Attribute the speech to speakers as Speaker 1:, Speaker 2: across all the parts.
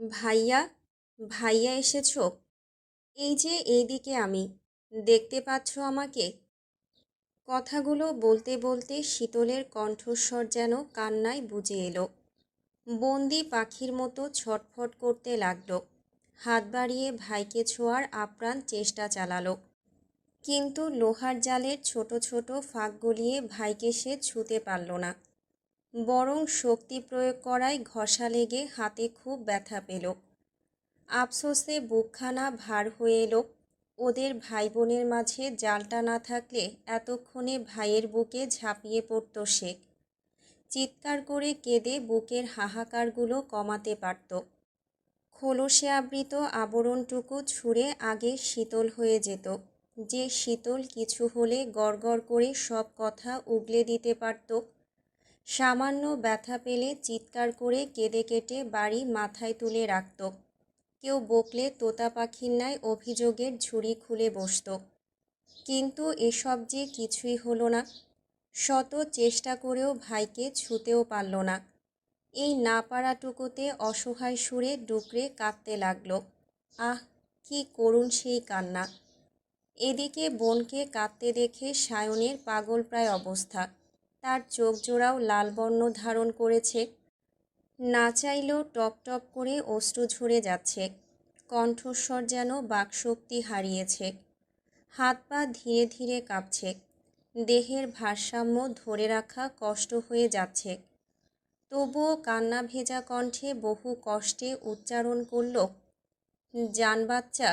Speaker 1: ভাইয়া, ভাইয়া এসেছো? এই যে এইদিকে আমি। দেখতে পাচ্ছো আমাকে? কথাগুলো বলতে বলতে শীতলের কণ্ঠস্বর যেন কান্নায় বুজে এলো। বন্দি পাখির মতো ছটফট করতে লাগলো। হাত বাড়িয়ে ভাইকে ছোঁয়ার আপ্রাণ চেষ্টা চালালো। কিন্তু লোহার জালের ছোট ছোট ফাঁক গলিয়ে ভাইকে সে ছুঁতে পারল না। বরং শক্তি প্রয়োগ করায় ঘষা লেগে হাতে খুব ব্যথা পেল। আফসোসে বুকখানা ভার হয়ে এলো। ওদের ভাই বোনের মাঝে জালটা না থাকলে এতক্ষণে ভাইয়ের বুকে ঝাঁপিয়ে পড়ত সে। চিৎকার করে কেঁদে বুকের হাহাকারগুলো কমাতে পারত। খোলসে আবৃত আবরণটুকু ছুঁড়ে আগে শীতল হয়ে যেত, যে শীতল কিছু হলে গড়গড় করে সব কথা উগলে দিতে পারত। সামান্য ব্যথা পেলে চিৎকার করে কেঁদে কেটে বাড়ি মাথায় তুলে রাখত। কেউ বকলে তোতা পাখির ন্যায় অভিযোগের ঝুড়ি খুলে বসত। কিন্তু এসব যে কিছুই হলো না। শত চেষ্টা করেও ভাইকে ছুঁতেও পারল না। এই না পারাটুকুতে অসহায় সুরে ডুকরে কাঁদতে লাগলো। আহ, কি করুণ সেই কান্না! এদিকে বোনকে কাঁদতে দেখে সায়নের পাগলপ্রায় অবস্থা। তার চোখ জোড়াও লাল বর্ণ ধারণ করেছে। না চাইলেও টপ টপ করে অশ্রু ঝরে যাচ্ছে। কণ্ঠস্বর যেন বাকশক্তি হারিয়েছে। হাত পা ধীরে ধীরে কাঁপছে। দেহের ভারসাম্য ধরে রাখা কষ্ট হয়ে যাচ্ছে। তবুও কান্না ভেজা কণ্ঠে বহু কষ্টে উচ্চারণ করল, জান বাচ্চা।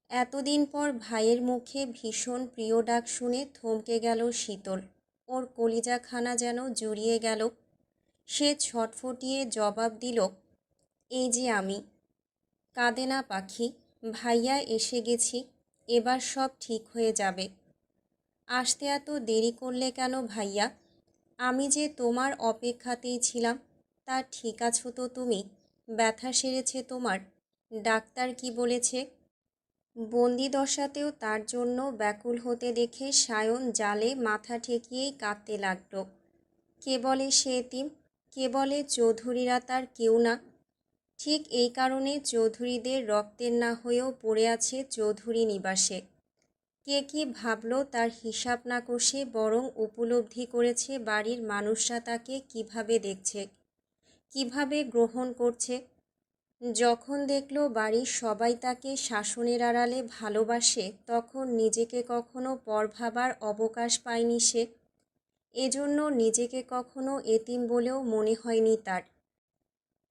Speaker 1: এতদিন পর ভাইয়ের মুখে ভীষণ প্রিয় ডাক শুনে থমকে গেল শীতল। ওর কলিজাখানা যেন জুড়িয়ে গেল। সে ছটফটিয়ে জবাব দিল, এই যে আমি। কাঁদে না পাখি, ভাইয়া এসে গেছি। এবার সব ঠিক হয়ে যাবে। আসতে এত দেরি করলে কেন ভাইয়া? আমি যে তোমার অপেক্ষাতেই ছিলাম। তা ঠিক আছো তো তুমি? ব্যথা সেরেছে তোমার? ডাক্তার কি বলেছে? বন্দিদশাতেও তার জন্য ব্যাকুল হতে দেখে সায়ন জালে মাথা ঠেকিয়েই কাঁদতে লাগল। কে বলে সে এতিম? কে বলে চৌধুরীরা তার কেউ না? ঠিক এই কারণে চৌধুরীদের রক্তের না হয়েও পড়ে আছে চৌধুরী নিবাসে। কে কি ভাবল তার হিসাব না কষে, বরং উপলব্ধি করেছে বাড়ির মানুষরা তাকে কিভাবে দেখছে, কিভাবে গ্রহণ করছে। যখন দেখল বাড়ির সবাই তাকে শাসনের আড়ালে ভালোবাসে, তখন নিজেকে কখনো পর ভাবার অবকাশ পায়নি সে। এজন্য নিজেকে কখনো এতিম বলেও মনে হয়নি তার।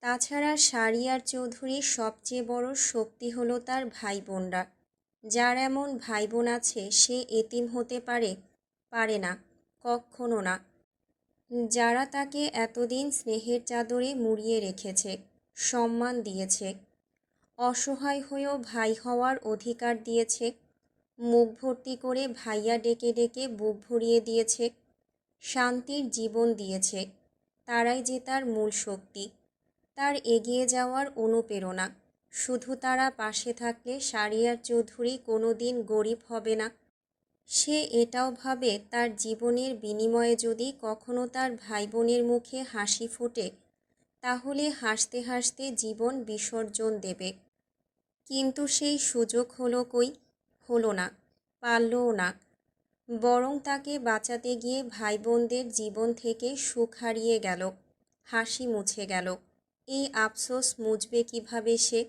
Speaker 1: তাছাড়া শাহরিয়ার চৌধুরীর সবচেয়ে বড় শক্তি হলো তার ভাই বোনরা। যার এমন ভাই বোন আছে সে এতিম হতে পারে? পারে না, কখনো না। যারা তাকে এতদিন স্নেহের চাদরে মুড়িয়ে রেখেছে, সম্মান দিয়েছে, অসহায় হয়েও ভাই হওয়ার অধিকার দিয়েছে, মুখ ভর্তি করে ভাইয়া ডেকে ডেকে বুক ভরিয়ে দিয়েছে, শান্তির জীবন দিয়েছে, তারাই যে তার মূল শক্তি, তার এগিয়ে যাওয়ার অনুপ্রেরণা। শুধু তারা পাশে থাকলে শাহরিয়ার চৌধুরী কোনো দিন গরিব হবে না। সে এটাও ভাবে তার জীবনের বিনিময়ে যদি কখনো তার ভাই বোনের মুখে হাসি ফোটে, তাহলে হাসতে হাসতে জীবন বিসর্জন দেবে। কিন্তু সেই সুযোগ হলো কই? হলো না, পারলও না। বরং তাকে বাঁচাতে গিয়ে ভাই বোনদের জীবন থেকে সুখ হারিয়ে গেল, হাসি মুছে গেল। এই আফসোস মুছবে কিভাবে সে?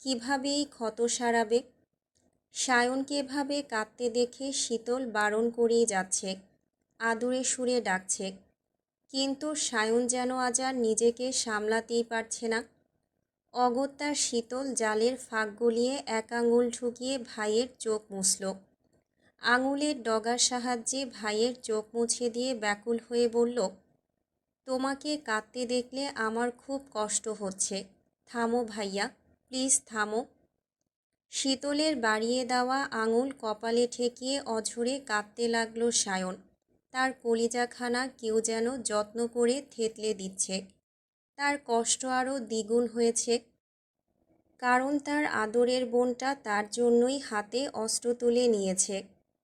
Speaker 1: কিভাবে এই ক্ষত সারাবে? সায়নকে এভাবে কাঁদতে দেখে শীতল বারণ করেই যাচ্ছে, আদুরে সুরে ডাকছে। কিন্তু সায়ন যেন আজ আর নিজেকে সামলাতেই পারছে না। অগত্যা শীতল জালের ফাঁক গলিয়ে এক আঙুল ঢুকিয়ে ভাইয়ের চোখ মুছল। আঙুলের ডগার সাহায্যে ভাইয়ের চোখ মুছে দিয়ে ব্যাকুল হয়ে বলল, তোমাকে কাঁদতে দেখলে আমার খুব কষ্ট হচ্ছে। থামো ভাইয়া, প্লিজ থামো। শীতলের বাড়িয়ে দেওয়া আঙুল কপালে ঠেকিয়ে অঝরে কাঁদতে লাগলো সায়ন। তার কলিজাখানা কেউ যেন যত্ন করে থেতলে দিচ্ছে। তার কষ্ট আরও দ্বিগুণ হয়েছে, কারণ তার আদরের বোনটা তার জন্যই হাতে অস্ত্র তুলে নিয়েছে,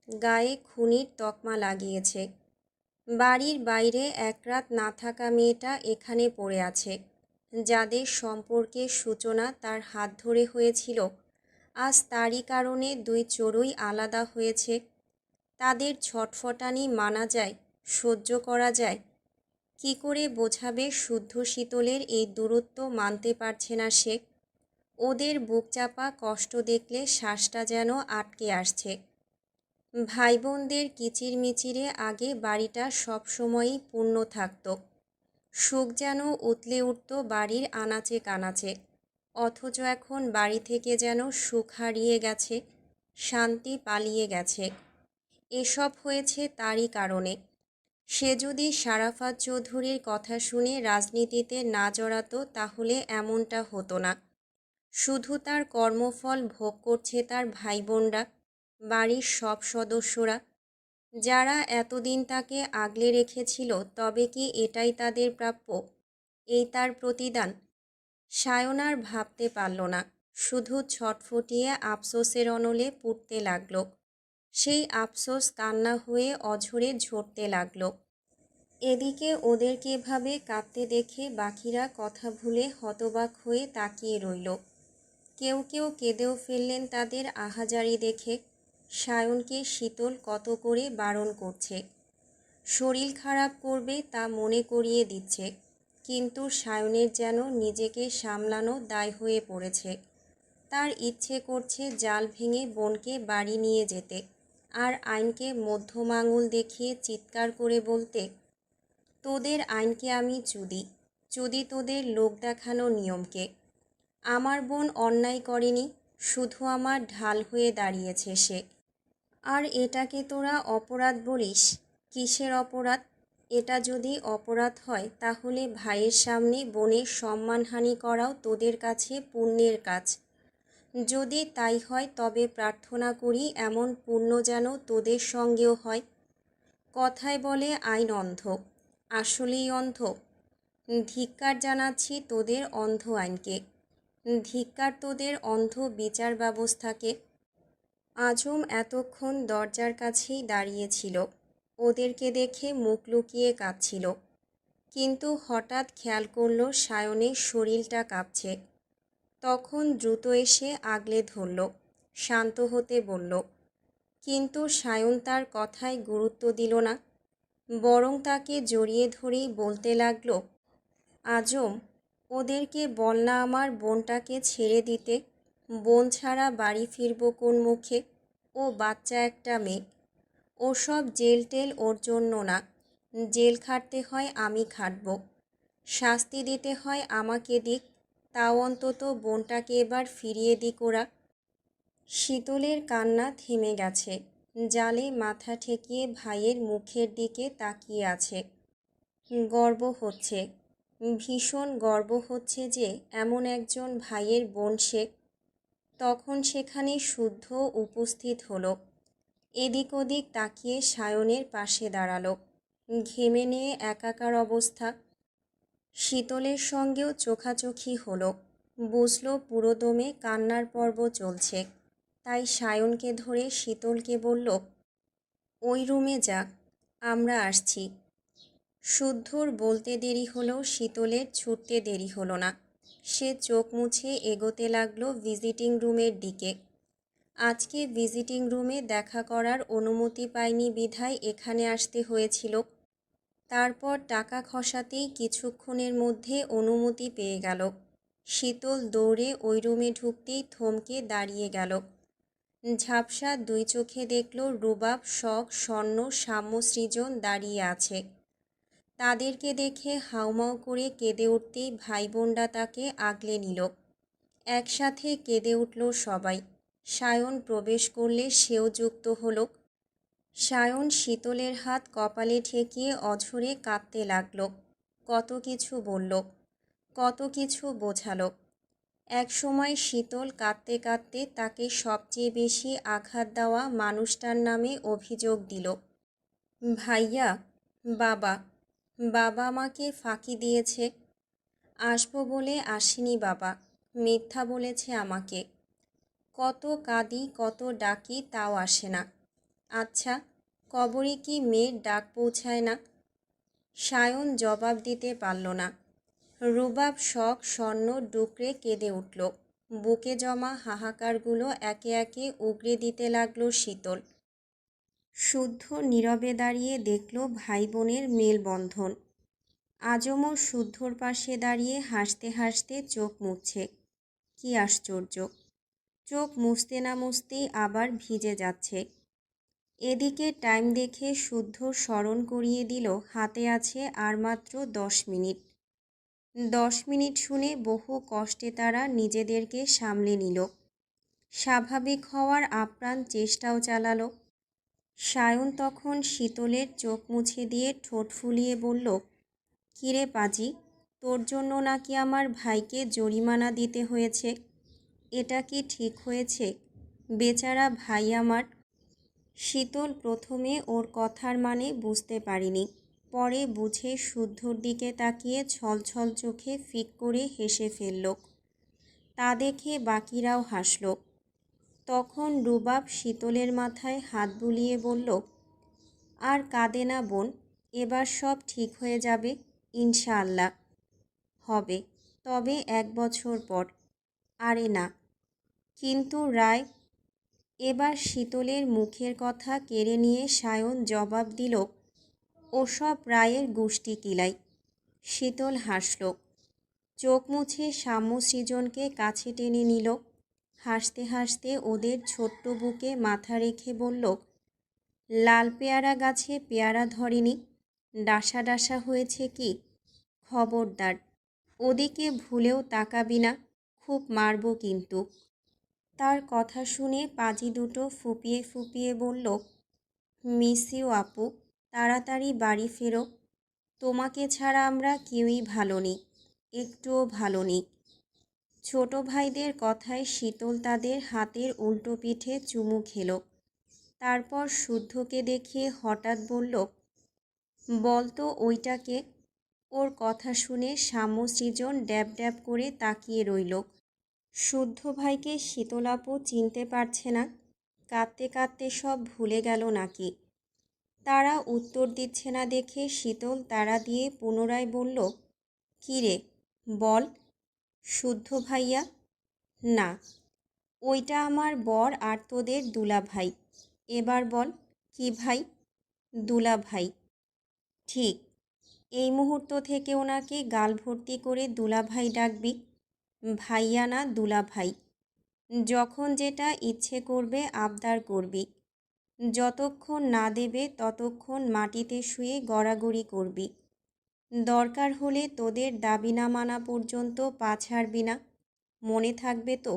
Speaker 1: গায়ে খুনির তকমা লাগিয়েছে। বাড়ির বাইরে এক রাত না থাকা মেয়েটা এখানে পড়ে আছে। যাদের সম্পর্কের সূচনা তার হাত ধরে হয়েছিল, আজ তারই কারণে দুই চড়ুই আলাদা হয়েছে। তাদের ছটফটানি মানা যায়, সহ্য করা যায়? কি করে বোঝাবে শুদ্ধ শীতলের এই দূরত্ব মানতে পারছে না সে? ওদের বুকচাপা কষ্ট দেখলে শ্বাসটা যেন আটকে আসছে। ভাই বোনদের কিচিরমিচিরে আগে বাড়িটা সবসময়ই পূর্ণ থাকত। সুখ যেন উতলে উঠত বাড়ির আনাচে কানাচে। অথচ এখন বাড়ি থেকে যেন সুখ হারিয়ে গেছে, শান্তি পালিয়ে গেছে। এসব হয়েছে তারই কারণে। সে যদি সারাফাত চৌধুরীর কথা শুনে রাজনীতিতে না জড়াতো তাহলে এমনটা হতো না। শুধু তার কর্মফল ভোগ করছে তার ভাই বোনরা, বাড়ির সব সদস্যরা, যারা এতদিন তাকে আগলে রেখেছিল। তবে কি এটাই তাদের প্রাপ্য? এই তার প্রতিদান? সায়ন আর ভাবতে পারল না, শুধু ছটফটিয়ে আফসোসের অনলে পুড়তে লাগল। সেই আফসোস কান্না হয়ে অঝরে ঝরতে লাগল। এদিকে ওদেরকে এভাবে কাঁদতে দেখে বাকিরা কথা ভুলে হতবাক হয়ে তাকিয়ে রইল। কেউ কেউ কেঁদেও ফেললেন তাদের আহাজারি দেখে। সায়নকে শীতল কত করে বারণ করছে, শরীর খারাপ করবে তা মনে করিয়ে দিচ্ছে, কিন্তু সায়নের যেন নিজেকে সামলানো দায় হয়ে পড়েছে। তার ইচ্ছে করছে জাল ভেঙে বোনকে বাড়ি নিয়ে যেতে, আর আইনকে মধ্যম আঙুল দেখিয়ে চিৎকার করে বলতে, তোদের আইনকে আমি চুদি, চুদি তোদের লোক দেখানো নিয়মকে। আমার বোন অন্যায় করেনি, শুধু আমার ঢাল হয়ে দাঁড়িয়েছে সে। আর এটাকে তোরা অপরাধ বলিস? কিসের অপরাধ? এটা যদি অপরাধ হয় তাহলে ভাইয়ের সামনে বোনের সম্মানহানি করাও তোদের কাছে পুণ্যের কাজ। যদি তাই হয় তবে প্রার্থনা করি এমন পুণ্য যেন তোদের সঙ্গেও হয়। কথায় বলে আইন অন্ধ, আসলেই অন্ধ। ধিক্কার জানাচ্ছি তোদের অন্ধ আইনকে, ধিক্কার তোদের অন্ধ বিচার ব্যবস্থাকে। আজম এতক্ষণ দরজার কাছেই দাঁড়িয়েছিল, ওদেরকে দেখে মুখ লুকিয়ে কাঁদছিল। কিন্তু হঠাৎ খেয়াল করল সায়নের শরীরটা কাঁপছে। তখন দ্রুত এসে আগলে ধরল, শান্ত হতে বলল। কিন্তু সায়ন তার কথায় গুরুত্ব দিল না, বরং তাকে জড়িয়ে ধরেই বলতে লাগলো, আজম, ওদেরকে বল না আমার বোনটাকে ছেড়ে দিতে। বোন ছাড়া বাড়ি ফিরব কোন মুখে? ও বাচ্চা একটা মেয়ে। ওসব জেল টেল ওর জন্য না। জেল খাটতে হয় আমি খাটব, শাস্তি দিতে হয় আমাকে দিক, তাও অন্তত বোনটাকে এবার ফিরিয়ে দিক ওরা। শীতলের কান্না থেমে গেছে, জালে মাথা ঠেকিয়ে ভাইয়ের মুখের দিকে তাকিয়ে আছে। গর্ব হচ্ছে, ভীষণ গর্ব হচ্ছে যে এমন একজন ভাইয়ের বোন সে। তখন সেখানে শুদ্ধ উপস্থিত হলো। এদিক ওদিক তাকিয়ে সায়নের পাশে দাঁড়ালো। ঘেমে নিয়ে একাকার অবস্থা। শীতলের সঙ্গেও চোখাচোখি হলো। বুঝলো পুরোদমে কান্নার পর্ব চলছে। তাই সায়নকে ধরে শীতলকে বলল, ওই রুমে যাক, আমরা আসছি। শুদ্ধর বলতে দেরি হলেও শীতলের ছুটতে দেরি হলো না। সে চোখ মুছে এগোতে লাগলো ভিজিটিং রুমের দিকে। আজকে ভিজিটিং রুমে দেখা করার অনুমতি পায়নি বিধায় এখানে আসতে হয়েছিল। তারপর টাকা খসাতেই কিছুক্ষণের মধ্যে অনুমতি পেয়ে গেল। শীতল দৌড়ে ওই রুমে ঢুকতেই থমকে দাঁড়িয়ে গেল। ঝাপসা দুই চোখে দেখল রুবাব, শখ, স্বর্ণ, সাম্য, সৃজন দাঁড়িয়ে আছে। তাদেরকে দেখে হাউমাউ করে কেঁদে উঠতেই ভাই বোনরা তাকে আগলে নিল। একসাথে কেঁদে উঠল সবাই। সায়ন প্রবেশ করলে সেও যুক্ত হলো। সায়ন শীতলের হাত কপালে ঠেকিয়ে অঝরে কাঁদতে লাগল। কত কিছু বলল, কত কিছু বোঝালো। একসময় শীতল কাঁদতে কাঁদতে তাকে সবচেয়ে বেশি আঘাত দেওয়া মানুষটার নামে অভিযোগ দিল। ভাইয়া, বাবা, বাবা আমাকে ফাঁকি দিয়েছে। আসবো বলে আসেনি বাবা, মিথ্যা বলেছে আমাকে। কত কাঁদি, কত ডাকি, তাও আসে না। আচ্ছা, কবরে কি মেয়ের ডাক পৌঁছায় না? সায়ন জবাব দিতে পারল না। রুবাব শখ স্বর্ণ ডুকরে কেঁদে উঠল। বুকে জমা হাহাকারগুলো একে একে উগরে দিতে লাগলো শীতল। শুদ্ধ নীরবে দাঁড়িয়ে দেখল ভাই বোনের মেলবন্ধন। আজমও শুদ্ধর পাশে দাঁড়িয়ে হাসতে হাসতে চোখ মুছছে। কি আশ্চর্য! চোখ মুছতে না মুছতেই আবার ভিজে যাচ্ছে। এদিকে টাইম দেখে শুদ্ধ স্মরণ করিয়ে দিল হাতে আছে আর মাত্র 10 মিনিট। 10 মিনিট শুনে বহু কষ্টে তারা নিজেদেরকে সামলে নিল। স্বাভাবিক হওয়ার আপ্রাণ চেষ্টাও চালালো। সায়ন তখন শীতলের চোখ মুছে দিয়ে ঠোঁট ফুলিয়ে বলল, কিরে পাজি, তোর জন্য নাকি আমার ভাইকে জরিমানা দিতে হয়েছে? এটা কি ঠিক হয়েছে? বেচারা ভাই আমার। শীতল প্রথমে ওর কথার মানে বুঝতে পারিনি, পরে বুঝে শুদ্ধর দিকে তাকিয়ে ছলছল চোখে ফিক করে হেসে ফেলল। তা দেখে বাকিরাও হাসল। তখন রুবাব শীতলের মাথায় হাত বুলিয়ে বলল, আর কাঁদে না বোন, এবার সব ঠিক হয়ে যাবে ইনশাআল্লাহ। হবে, তবে 1 বছর পর। আরে না। কিন্তু রায়? এবার শীতলের মুখের কথা কেড়ে নিয়ে সায়ন জবাব দিল, ওসব রায়ের গুষ্টি কিলাই। শীতল হাসল। চোখ মুছে সাম্য সৃজনকে কাছে টেনে নিল। হাসতে হাসতে ওদের ছোট্ট বুকে মাথা রেখে বলল, লাল পেয়ারা গাছে পেয়ারা ধরেনি, ডাসা ডাসা হয়েছে কি? খবরদার, ওদিকে ভুলেও তাকাবি না, খুব মারব কিন্তু। তার কথা শুনে পাজি দুটো ফুপিয়ে ফুপিয়ে বলল, মিস ইউ আপু, তাড়াতাড়ি বাড়ি ফেরো। তোমাকে ছাড়া আমরা কেউই ভালো নেই, একটুও ভালো নেই। ছোট ভাইদের কথায় শীতল তাদের হাতের উল্টো পিঠে চুমু খেল। তারপর শুদ্ধকে দেখিয়ে হঠাৎ বলল, বলতো ওইটাকে? ওর কথা শুনে সাম্য সৃজন ড্যাব ড্যাব করে তাকিয়ে রইল। শুদ্ধ ভাইকে শীতল আপু চিনতে পারছে না, কাঁদতে কাঁদতে সব ভুলে গেল নাকি? তারা উত্তর দিচ্ছে না দেখে শীতল তাড়া দিয়ে পুনরায় বলল, কী রে, বল। শুদ্ধ ভাইয়া? না, ওইটা আমার বর আর তোদের দুলা ভাই। এবার বল, কি ভাই? দুলা ভাই। ঠিক, এই মুহূর্ত থেকে ওনাকে গাল ভর্তি করে দুলাভাই ডাকবি, ভাইয়া না দুলাভাই। যখন যেটা ইচ্ছে করবে আবদার করবি, যতক্ষণ না দেবে ততক্ষণ মাটিতে শুয়ে গড়াগড়ি করবি। দরকার হলে তোদের দাবি না মানা পর্যন্ত পা ছাড়বি না, মনে থাকবে তো?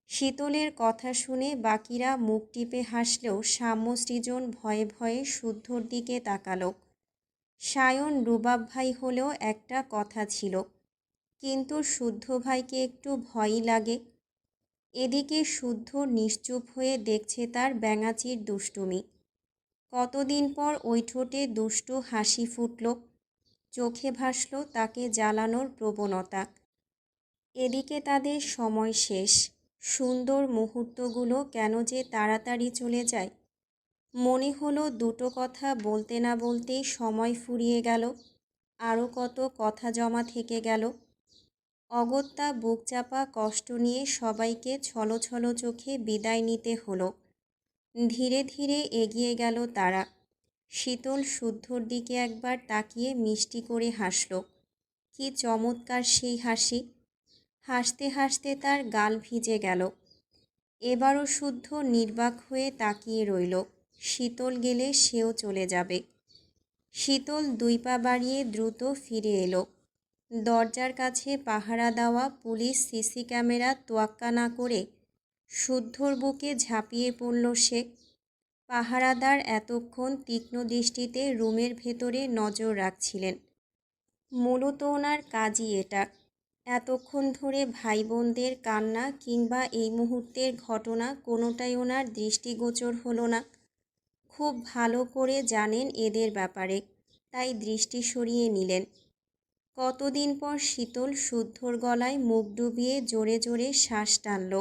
Speaker 1: শীতলের কথা শুনে বাকিরা মুখ টিপে হাসলেও সাম্য সৃজন ভয়ে ভয়ে শুদ্ধর দিকে তাকালো। সায়ন রুবাব ভাই হলেও একটা কথা ছিল, কিন্তু শুদ্ধ ভাইকে একটু ভয়ই লাগে। এদিকে শুদ্ধ নিশ্চুপ হয়ে দেখছে তার ব্যাঙাচির দুষ্টুমি। কতদিন পর ওই ঠোঁটে দুষ্টু হাসি ফুটল, চোখে ভাসল তাকে জ্বালানোর প্রবণতা। এদিকে তাদের সময় শেষ। সুন্দর মুহূর্তগুলো কেন যে তাড়াতাড়ি চলে যায়। মনে হলো দুটো কথা বলতে না বলতেই সময় ফুরিয়ে গেল, আরও কত কথা জমা থেকে গেল। অগত্যা বুক চাপা কষ্ট নিয়ে সবাইকে ছলো ছলো চোখে বিদায় নিতে হলো। ধীরে ধীরে এগিয়ে গেল তারা। শীতল শুদ্ধর দিকে একবার তাকিয়ে মিষ্টি করে হাসল। কি চমৎকার সেই হাসি! হাসতে হাসতে তার গাল ভিজে গেল। এবারও শুদ্ধ নির্বাক হয়ে তাকিয়ে রইল। শীতল গেলে সেও চলে যাবে। শীতল 2 পা বাড়িয়ে দ্রুত ফিরে এলো। দরজার কাছে পাহারা দেওয়া পুলিশ সিসি ক্যামেরা তোয়াক্কা না করে শুদ্ধর বুকে ঝাঁপিয়ে পড়ল সে। পাহারাদার এতক্ষণ তীক্ষ্ণ দৃষ্টিতে রুমের ভেতরে নজর রাখছিলেন। মূলত ওনার কাজই এটা। এতক্ষণ ধরে ভাই বোনদের কান্না কিংবা এই মুহূর্তের ঘটনা কোনোটাই ওনার দৃষ্টিগোচর হলো না। খুব ভালো করে জানেন এদের ব্যাপারে, তাই দৃষ্টি সরিয়ে নিলেন। কতদিন পর শীতল শুদ্ধর গলায় মুখ ডুবিয়ে জোরে জোরে শ্বাস টানল।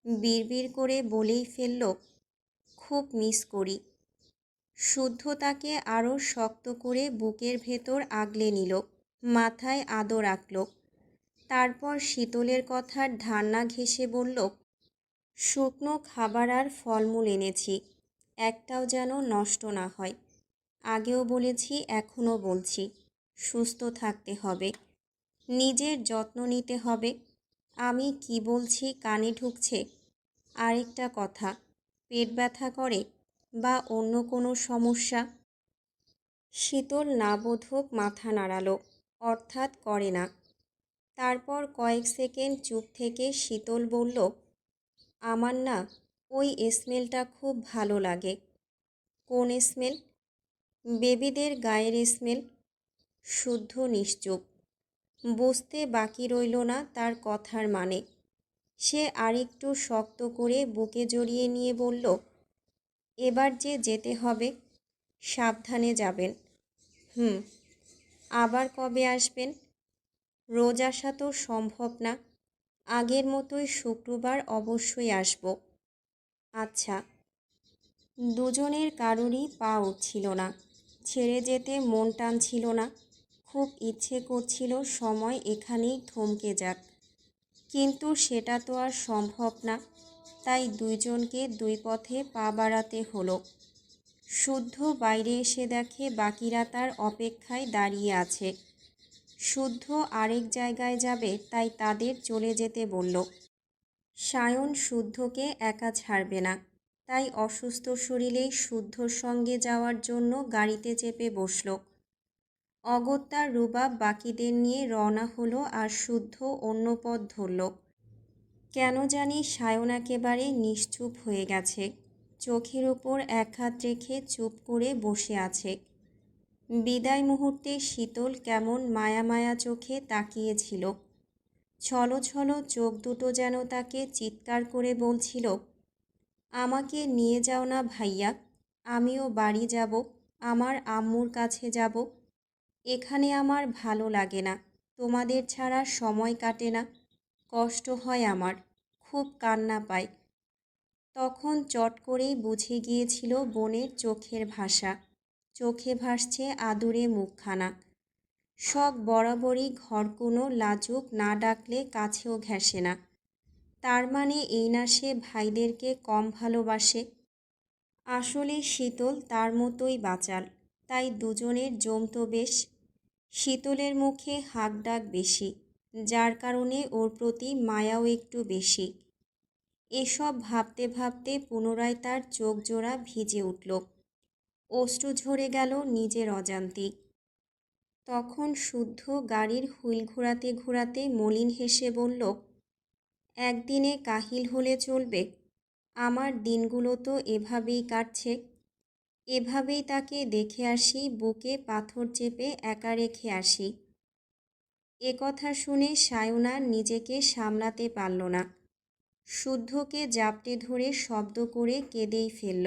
Speaker 1: বিড়বিড় করে বলেই ফেলল, খুব মিস করি। শুদ্ধ তাকে আরও শক্ত করে বুকের ভেতর আগলে নিল। মাথায় আদর রাখল। তারপর শীতলের কথার ধারণা ঘেঁষে বলল, শুকনো খাবার আর ফলমূল এনেছি, একটাও যেন নষ্ট না হয়। আগেও বলেছি, এখনও বলছি, সুস্থ থাকতে হবে, নিজের যত্ন নিতে হবে। আমি কি বলছি কানে ঢুকছে? আরেকটা কথা, পেট ব্যথা করে বা অন্য কোনো সমস্যা? শীতল নাবোধক মাথা নাড়ালো, অর্থাৎ করে না। তারপর কয়েক সেকেন্ড চুপ থেকে শীতল বলল, আমার না ওই স্মেলটা খুব ভালো লাগে। কোন স্মেল? বেবিদের গায়ের স্মেল। শুদ্ধ নিশ্চুপ। বুঝতে বাকি রইল না তার কথার মানে। সে আরেকটু শক্ত করে বুকে জড়িয়ে নিয়ে বলল, এবার যে যেতে হবে, সাবধানে যাবেন। হুম। আবার কবে আসবেন? রোজ আসা তো সম্ভব না। আগের মতোই শুক্রবার অবশ্যই আসব। আচ্ছা। দুজনের কারোরই পা উঠছিল না। ছেড়ে যেতে মন টানছিল না। খুব ইচ্ছে করছিল সময় এখানেই থমকে যাক, কিন্তু সেটা তো আর সম্ভব না। তাই দুইজনকে দুই পথে পা বাড়াতে হলো। শুদ্ধ বাইরে এসে দেখে বাকিরা তার অপেক্ষায় দাঁড়িয়ে আছে। শুদ্ধ আরেক জায়গায় যাবে, তাই তাদের চলে যেতে বলল। সায়ন শুদ্ধকে একা ছাড়বে না, তাই অসুস্থ শরীরেই শুদ্ধর সঙ্গে যাওয়ার জন্য গাড়িতে চেপে বসল। অগত্যা রুবাব বাকিদের নিয়ে রওনা হলো আর শুদ্ধ অন্য পথ ধরল। কেন জানি সায়ন একেবারে নিশ্চুপ হয়ে গেছে। চোখের ওপর এক হাত রেখে চুপ করে বসে আছে। বিদায় মুহূর্তে শীতল কেমন মায়া মায়া চোখে তাকিয়েছিল। ছলো ছলো চোখ দুটো যেন তাকে চিৎকার করে বলছিল, আমাকে নিয়ে যাও না ভাইয়া, আমিও বাড়ি যাব, আমার আম্মুর কাছে যাব। এখানে আমার ভালো লাগে না, তোমাদের ছাড়া সময় কাটে না, কষ্ট হয় আমার, খুব কান্না পায়। তখন চট করেই বুঝে গিয়েছিল বোনের চোখের ভাষা। চোখে ভাসছে আদুরে মুখখানা। শখ বরাবরই ঘরকুনো লাজুক, না ডাকলে কাছেও ঘেঁষে না। তার মানে এই না সে ভাইদেরকে কম ভালোবাসে। আসলে শীতল তার মতোই বাচাল, তাই দুজনের জমতো বেশ। শীতলের মুখে হাক ডাক বেশি, যার কারণে ওর প্রতি মায়াও একটু বেশি। এসব ভাবতে ভাবতে পুনরায় তার চোখ জোড়া ভিজে উঠল। অশ্রু ঝরে গেল নিজের অজান্তেই। তখন শুদ্ধ গাড়ির হুইল ঘোরাতে ঘোরাতে মলিন হেসে বলল, একদিনে কাহিল হলে চলবে? আমার দিনগুলো তো এভাবেই কাটছে। এভাবেই তাকে দেখে আসি, বুকে পাথর চেপে একা রেখে আসি। কথা শুনে সায়ন আর নিজেকে সামলাতে পারল না। শুদ্ধকে জাপটে ধরে শব্দ করে কেঁদেই ফেলল।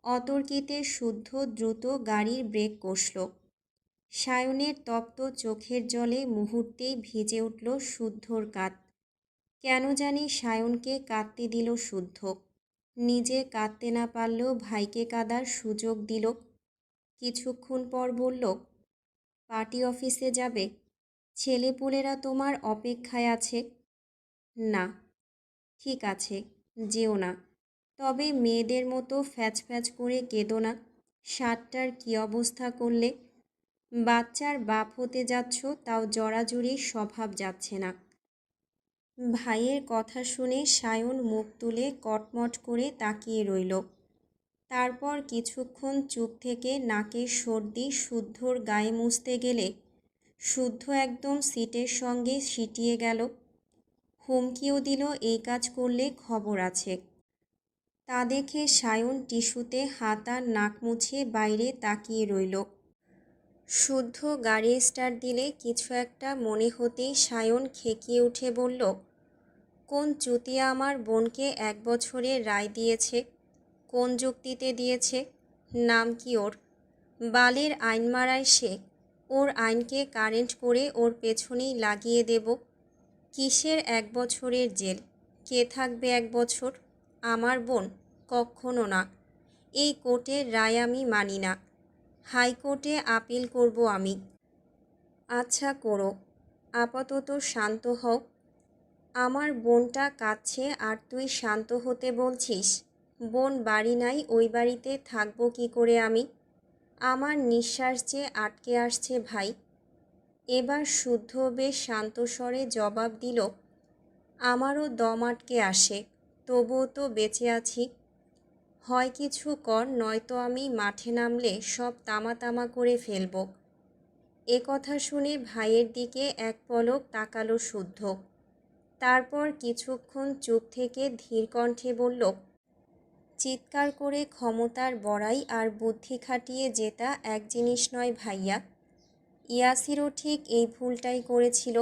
Speaker 1: অতর্কিতে শুদ্ধ দ্রুত গাড়ির ব্রেক কষল। সায়নের তপ্ত চোখের জলে মুহূর্তেই ভিজে উঠল শুদ্ধর কাঁধ। কেন জানি সায়নকে কাঁদতে দিল শুদ্ধ। নিজে কাঁদতে না পারলেও ভাইকে কাঁদার সুযোগ দিল। কিছুক্ষণ পর বলল, পার্টি অফিসে যাবে? ছেলেপুলেরা তোমার অপেক্ষায় আছে। না। ঠিক আছে, যেও না। তবে মেয়েদের মতো ফ্যাচ ফ্যাচ করে কেঁদো না। সাতটার কী অবস্থা করলে! বাচ্চার বাপ হতে যাচ্ছ, তাও জড়াজড়ির স্বভাব যাচ্ছে না। ভাইয়ের কথা শুনে সায়ন মুখ তুলে কটমট করে তাকিয়ে রইল। তারপর কিছুক্ষণ চুপ থেকে নাকের সর্দি শুদ্ধর গায়ে মুছতে গেলে শুদ্ধ একদম সিটের সঙ্গে সিটিয়ে গেল। হুমকিও দিল, এই কাজ করলে খবর আছে। তা দেখে সায়ন টিস্যুতে হাত আর নাক মুছে বাইরে তাকিয়ে রইল। শুদ্ধ গাড়ি স্টার্ট দিলে কিছু একটা মনে হতেই সায়ন খেকিয়ে উঠে বলল, কোন চুতিয়া আমার বোনকে 1 বছরের রায় দিয়েছে? কোন যুক্তিতে দিয়েছে? নাম কি ওর? বালের আইন মারায় সে। ওর আইনকে কারেন্ট করে ওর পেছনেই লাগিয়ে দেব। কিসের 1 বছরের জেল? কে থাকবে 1 বছর? আমার বোন? কখনো না। এই কোর্টের রায় আমি মানি না। হাইকোর্টে আপিল করব আমি। আচ্ছা করো, আপাতত শান্ত হও। আমার বোনটা কাঁদছে আর তুই শান্ত হতে বলছিস? বোন বাড়ি নাই, ওই বাড়িতে থাকবো কি করে আমি? আমার নিঃশ্বাস যে আটকে আসছে ভাই। এবার শুদ্ধ বেশ শান্ত স্বরে জবাব দিল, আমারও দম আটকে আসে, তবুও তো বেঁচে আছি। হয় কিছু কর, নয়তো আমি মাঠে নামলে সব তামা তামা করে ফেলব। এ কথা শুনে ভাইয়ের দিকে এক পলক তাকালো শুদ্ধ। তারপর কিছুক্ষণ চুপ থেকে ধীর কণ্ঠে বলল, চিৎকার করে ক্ষমতার বড়াই আর বুদ্ধি খাটিয়ে জেতা এক জিনিস নয় ভাইয়া। ইয়াসিরও ঠিক এই ভুলটাই করেছিল।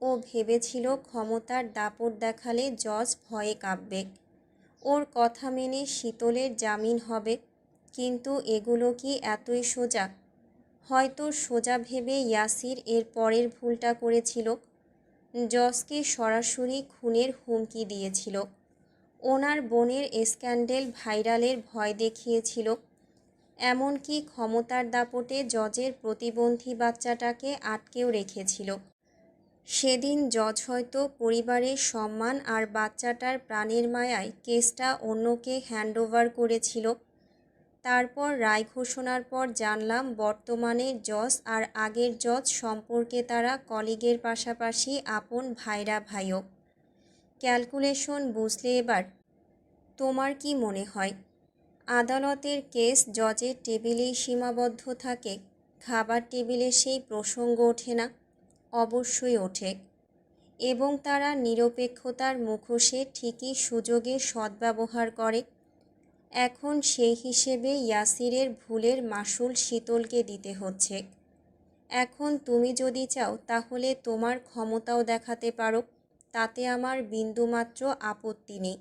Speaker 1: ও ভেবেছিল ক্ষমতার দাপট দেখালে জজ ভয়ে কাঁপবে, ওর কথা মেনে শীতলের জামিন হবে। কিন্তু এগুলো কি এতই সোজা? হয়তো সোজা ভেবে ইয়াসির এর পরের ভুলটা করেছিল, জজকে সরাসরি খুনের হুমকি দিয়েছিল। ওনার বোনের স্ক্যান্ডেল ভাইরালের ভয় দেখিয়েছিল। এমনকি ক্ষমতার দাপটে জজের প্রতিবন্ধী বাচ্চাটাকে আটকেও রেখেছিল। সেদিন জজ হয়তো পরিবারের সম্মান আর বাচ্চাটার প্রাণের মায়ায় কেসটা অন্যকে হ্যান্ডওভার করেছিল। তারপর রায় ঘোষণার পর জানলাম বর্তমানের জজ আর আগের জজ সম্পর্কে তারা কলিগের পাশাপাশি আপন ভাইরা ভাইও। ক্যালকুলেশন বুঝলে এবার? তোমার কি মনে হয় আদালতের কেস জজের টেবিলেই সীমাবদ্ধ থাকে? খাবার টেবিলে সেই প্রসঙ্গ ওঠে না? অবশ্যই ওঠে, এবং তারা নিরপেক্ষতার মুখোশে ঠিকই সুযোগের সদ্ব্যবহার করে। এখন সেই হিসেবে ইয়াসিরের ভুলের মাসুল শীতলকে দিতে হচ্ছে। এখন তুমি যদি চাও তাহলে তোমার ক্ষমতাও দেখাতে পারো, তাতে আমার বিন্দুমাত্র আপত্তি নেই।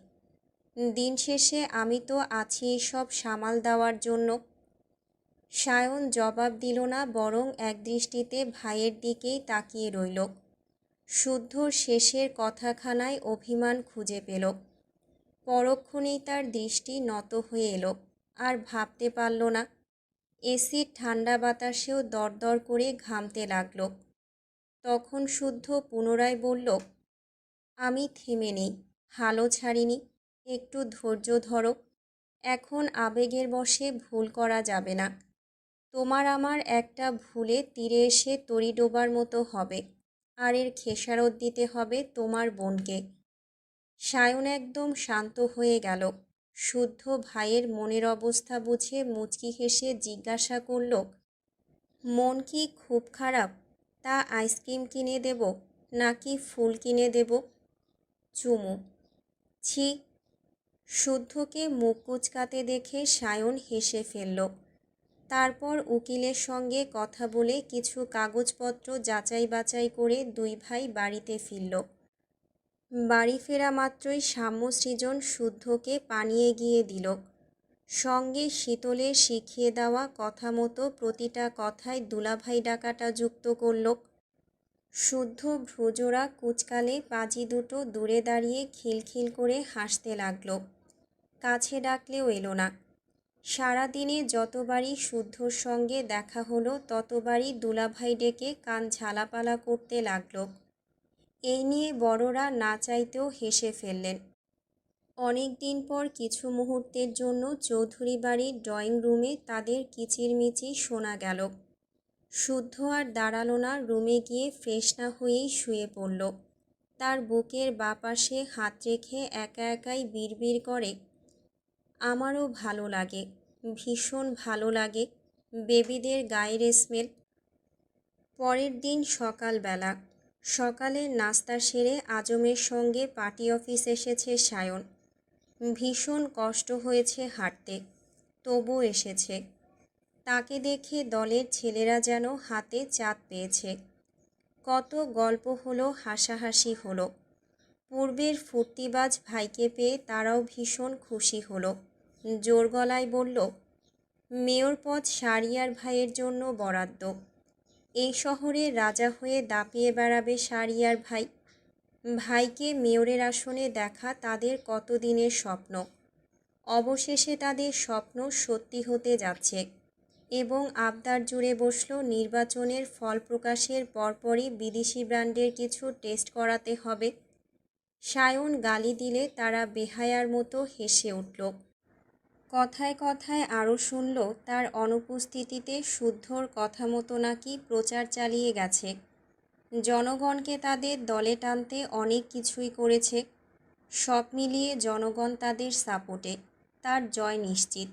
Speaker 1: দিন শেষে আমি তো আছি এসব সামাল দেওয়ার জন্য। সায়ন জবাব দিল না, বরং একদৃষ্টিতে ভাইয়ের দিকেই তাকিয়ে রইল। শুদ্ধর শেষের কথাখানায় অভিমান খুঁজে পেল। পরক্ষণেই তার দৃষ্টি নত হয়ে এলো। আর ভাবতে পারল না। এসির ঠান্ডা বাতাসেও দরদর করে ঘামতে লাগল। তখন শুদ্ধ পুনরায় বলল, আমি থেমে নেই, হালও ছাড়িনি, একটু ধৈর্য ধরো। এখন আবেগের বশে ভুল করা যাবে না। তোমার আমার একটা ভুলে তীরে এসে তরি ডোবার মতো হবে, আর এর খেসারত দিতে হবে তোমার বোনকে। সায়ন একদম শান্ত হয়ে গেল। শুদ্ধ ভাইয়ের মনের অবস্থা বুঝে মুচকি হেসে জিজ্ঞাসা করল, মন কি খুব খারাপ? তা আইসক্রিম কিনে দেব নাকি ফুল কিনে দেব? চুমু। ছি। শুদ্ধকে মুখ কুঁচকাতে দেখে সায়ন হেসে ফেলল। তারপর উকিলের সঙ্গে কথা বলে কিছু কাগজপত্র যাচাই বাছাই করে দুই ভাই বাড়িতে ফিরল। বাড়ি ফেরা মাত্রই সাম্য সৃজন শুদ্ধকে পানি এগিয়ে দিল। সঙ্গে শীতলের শিখিয়ে দেওয়া কথা মতো প্রতিটা কথায় দুলাভাই ডাকাটা যুক্ত করল। শুদ্ধ ভ্রুজোড়া কুচকালে পাজি দুটো দূরে দাঁড়িয়ে খিলখিল করে হাসতে লাগল। কাছে ডাকলেও এলো না। সারাদিনে যতবারই শুদ্ধর সঙ্গে দেখা হলো ততবারই দুলাভাই ডেকে কান ঝালাপালা করতে লাগল। এই নিয়ে বড়রা না চাইতেও হেসে ফেললেন। অনেক দিন পর কিছু মুহূর্তের জন্য চৌধুরী বাড়ির ড্রয়িং রুমে তাদের কিচিরমিচির শোনা গেল। শুদ্ধ আর দাঁড়ালো না, রুমে গিয়ে ফ্রেশ না হয়েই শুয়ে পড়ল। তার বুকের বাঁ পাশে হাত রেখে একা একাই বিড়বিড় করে, আমারও ভালো লাগে, ভীষণ ভালো লাগে বেবিদের গায়ের স্মেল। পরের দিন সকালবেলা। সকালের নাস্তা সেরে আজমের সঙ্গে পার্টি অফিস এসেছে সায়ন। ভীষণ কষ্ট হয়েছে হাঁটতে, তবু এসেছে। তাকে দেখে দলের ছেলেরা যেন হাতে চাঁদ পেয়েছে। কত গল্প হলো, হাসাহাসি হলো। পূর্বের ফুর্তিবাজ ভাইকে পেয়ে তারাও ভীষণ খুশি হলো। জোর গলায় বলল, মেয়র পদ শাহরিয়ার ভাইয়ের জন্য বরাদ্দ। এই শহরে রাজা হয়ে দাপিয়ে বেড়াবে শাহরিয়ার ভাই। ভাইকে মেয়রের আসনে দেখা তাদের কতদিনের স্বপ্ন। অবশেষে তাদের স্বপ্ন সত্যি হতে যাচ্ছে। এবং আবদার জুড়ে বসল নির্বাচনের ফল প্রকাশের পরপরই বিদেশি ব্র্যান্ডের কিছু টেস্ট করাতে হবে। সায়ন গালি দিলে তারা বেহায়ার মতো হেসে উঠল। কথায় কথায় আরও শুনল তার অনুপস্থিতিতে শুদ্ধর কথা মতো নাকি প্রচার চালিয়ে গেছে। জনগণকে তাদের দলে টানতে অনেক কিছুই করেছে। সব মিলিয়ে জনগণ তাদের সাপোর্টে, তার জয় নিশ্চিত।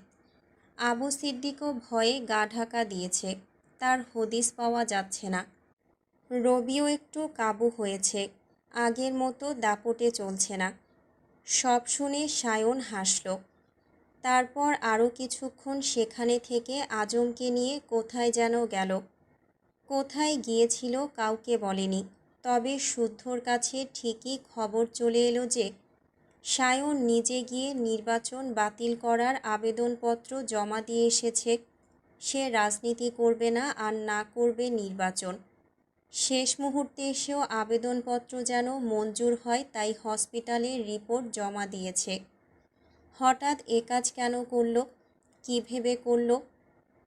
Speaker 1: আবু সিদ্দিকও ভয়ে গা ঢাকা দিয়েছে, তার হদিস পাওয়া যাচ্ছে না। রবিও একটু কাবু হয়েছে, আগের মতো দাপটে চলছে না। সব শুনে সায়ন হাসল। তারপর আরও কিছুক্ষণ সেখানে থেকে আজমকে নিয়ে কোথায় যেন গেল। কোথায় গিয়েছিল কাউকে বলেনি, তবে শুদ্ধর কাছে ঠিকই খবর চলে এলো যে সায়ন নিজে গিয়ে নির্বাচন বাতিল করার আবেদনপত্র জমা দিয়ে এসেছে। সে রাজনীতি করবে না আর না করবে নির্বাচন। শেষ মুহূর্তে এসেও আবেদনপত্র যেন মঞ্জুর হয়, তাই হসপিটালের রিপোর্ট জমা দিয়েছে। হঠাৎ এ কাজ কেন করল? কী ভেবে করল?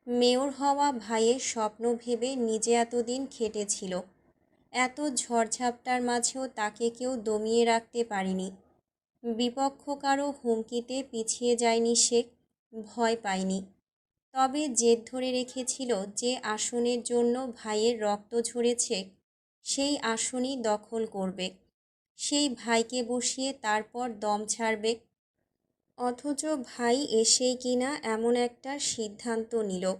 Speaker 1: মেয়র হওয়া ভাইয়ের স্বপ্ন ভেবে নিজে এতদিন খেটেছিল। এত ঝড়ঝাপটার মাঝেও তাকে কেউ দমিয়ে রাখতে পারেনি। বিপক্ষ কারো হুমকিতে পিছিয়ে যায়নি সে, ভয় পায়নি। তবে জেদ ধরে রেখেছিল যে আসনের জন্য ভাইয়ের রক্ত ঝরেছে সেই আসনই দখল করবে, সেই ভাইকে বসিয়ে তারপর দম ছাড়বে। অথচ ভাই এসেই কিনা এমন একটা সিদ্ধান্ত নিল।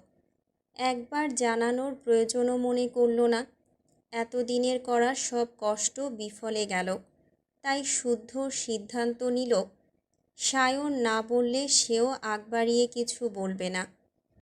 Speaker 1: একবার জানানোর প্রয়োজনও মনে করল না। এতদিনের করা সব কষ্ট বিফলে গেল। তাই শুদ্ধ সিদ্ধান্ত নিল সায়ন না বললে সেও আগ বাড়িয়ে কিছু বলবে না।